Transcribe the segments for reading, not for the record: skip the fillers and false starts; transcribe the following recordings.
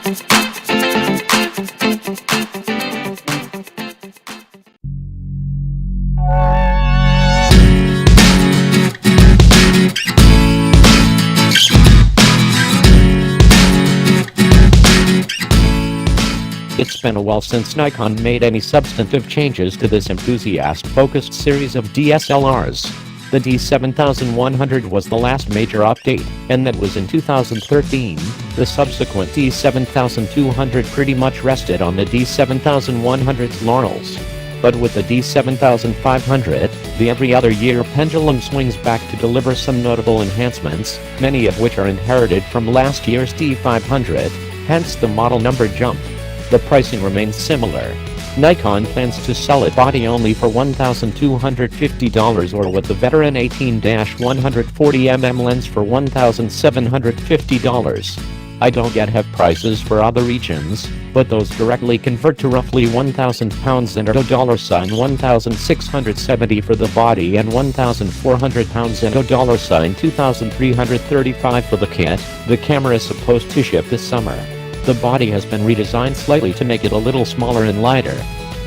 It's been a while since Nikon made any substantive changes to this enthusiast-focused series of DSLRs. The D7100 was the last major update, and that was in 2013. The subsequent D7200 pretty much rested on the D7100's laurels. But with the D7500, the every other year pendulum swings back to deliver some notable enhancements, many of which are inherited from last year's D500, hence the model number jump. The pricing remains similar. Nikon plans to sell it body only for $1,250 or with the veteran 18-140mm lens for $1,750. I don't yet have prices for other regions, but those directly convert to roughly £1,000 and are $1,670 for the body and £1,400 and $2,335 for the kit. The camera is supposed to ship this summer. The body has been redesigned slightly to make it a little smaller and lighter.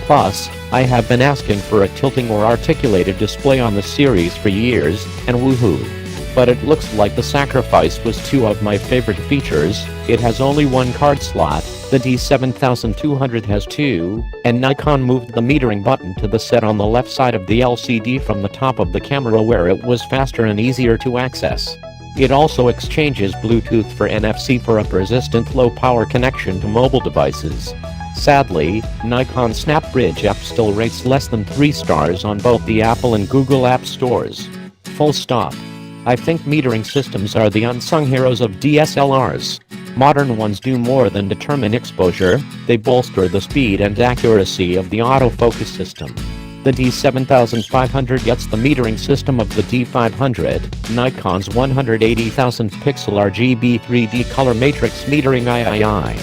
Plus, I have been asking for a tilting or articulated display on the series for years, and woohoo. But it looks like the sacrifice was two of my favorite features. It has only one card slot, the D7200 has two, and Nikon moved the metering button to the set on the left side of the LCD from the top of the camera where it was faster and easier to access. It also exchanges Bluetooth for NFC for a persistent low-power connection to mobile devices. Sadly, Nikon Snap Bridge app still rates less than 3 stars on both the Apple and Google App Stores. Full stop. I think metering systems are the unsung heroes of DSLRs. Modern ones do more than determine exposure, they bolster the speed and accuracy of the autofocus system. The D7500 gets the metering system of the D500, Nikon's 180,000 pixel RGB 3D color matrix metering III.